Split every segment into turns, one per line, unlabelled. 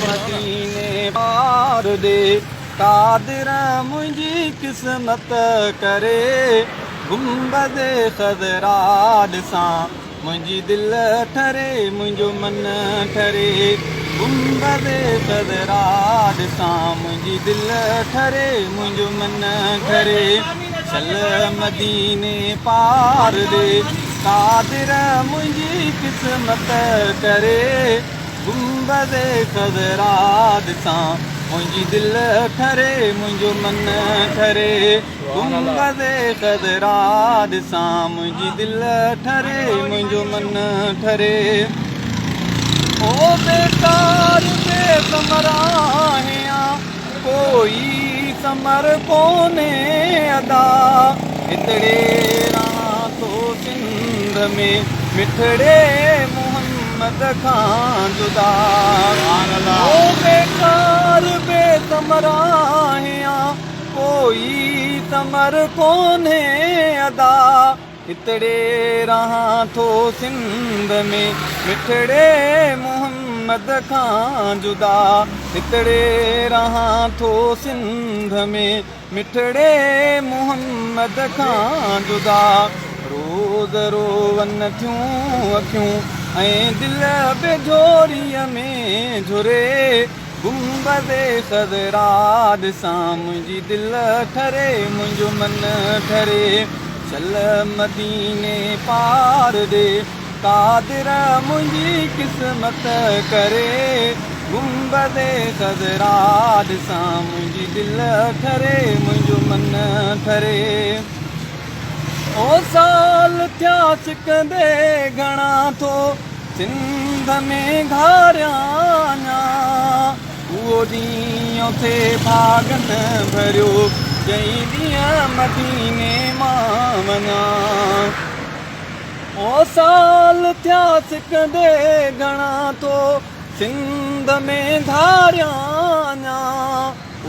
मदीने पार दे कादिर मुंहिंजी क़िस्मत करे गुंबद ख़ज़रा ॾिसां मुंहिंजी दिलि ठरे मुंहिंजो मन ठरे गुंबद ख़ज़रा ॾिसां मुंहिंजी दिलि ठरे मुंहिंजो मन ठरे चल मदीने पार दे कादिर मुंहिंजी क़िस्मत करे गुंबद ख़ज़रा ॾिसां मुंहिंजी दिलि ठरे मुंहिंजो मन ठरे गुंबद ख़ज़रा ॾिसां मुंहिंजी दिलि ठरे मुंहिंजो मन ठरे ओ बेकार बेसमरा आहियां कोई समर कोन्हे अदा हितड़े रहां थो सिंध में मिठड़े मोहम्मद खां जुदा ओ बेकार बेसमरा आहियां कोई समर कोन्हे अदा हितड़े रहां थो सिंध में मिठड़े मोहम्मद खां जुदा हितड़े रहां थो सिंध में मिठड़े मोहम्मद खां जुदा रोज़ रोवन थियूं अखियूं ऐं दिलि बेजोरीअ में झुरे गुंबद ख़ज़रा ॾिसां मुंहिंजी दिलि ठरे मुंहिंजो मन ठरे चल मदीने पार दे कादिर मुंहिंजी क़िस्मत करे गुंबद ख़ज़रा ॾिसां मुंहिंजी दिलि ठरे मुंहिंजो मन ठरे ओ साल थिया सिकंदे घणा थो सिंध में घारियां उहो ॾींहुं थे भागन भरियो जंहिं ॾींहुं मदीने मां वञा ओ साल थिया सिकंदे घणा थो सिंध में धारियां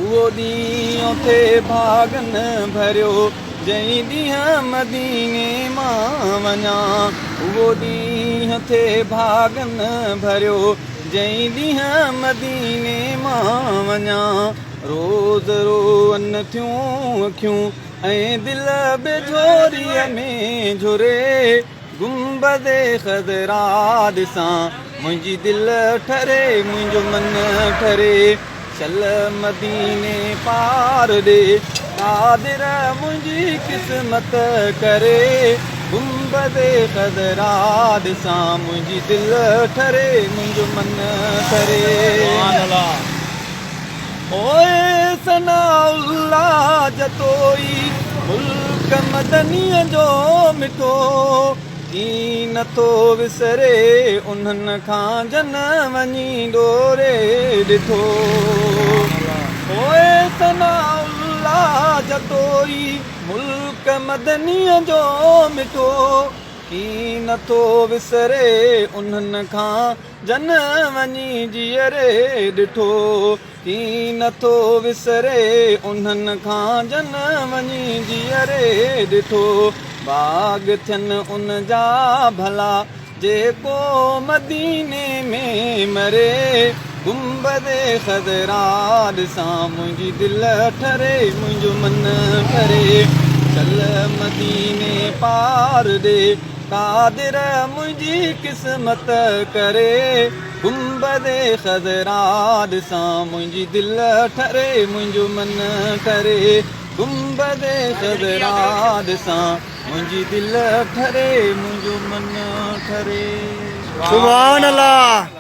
उहो ॾींहुं थे भागन भरियो जंहिं ॾींहुं मदीने मां वञा उहो ॾींहुं थे भागन भरियो जंहिं ॾींहुं मदीने मां वञा रोज़ रोवन थियूं अखियूं ऐं दिलि बेजोरीअ में झुरे गुंबद ख़ज़रा ॾिसां मुंहिंजी दिलि ठरे मुंहिंजो मन ठरे चल मदीने पार ॾे कादिर मुंहिंजी क़िस्मत करे गुंबद ख़ज़रा ॾिसां मुंहिंजी दिलि ठरे मुंहिंजो मन ठरे ओए सनाउल्लाह जतोई मुल्क मदनीअ जो मिठो ई नथो विसरे उन्हनि खां जन वञी ॾोरे ॾिठो ओए सनाउल्लाह जतोई मुल्क मदनीअ जो मिठो की नथो विसरे उन्हनि खां जन वञी जीअरे ॾिठो की नथो विसरे उन्हनि खां जन वञी जीअरे ॾिठो बाग़ थियनि उन जा भला जेको मदीने में मरे गुंबद ख़ज़रा ॾिसां मुंहिंजी दिलि ठरे मुंहिंजो मन ठरे चल मदीने पार ॾे कादिर मुंहिंजी क़िस्मत करे गुंबद ख़ज़रा ॾिसां मुंहिंजी दिलि ठरे मुंहिंजो मन ठरे गुंबद ख़ज़रा ॾिसां मुंहिंजी दिलि ठरे मुंहिंजो मन ठरे
सुभान अल्लाह।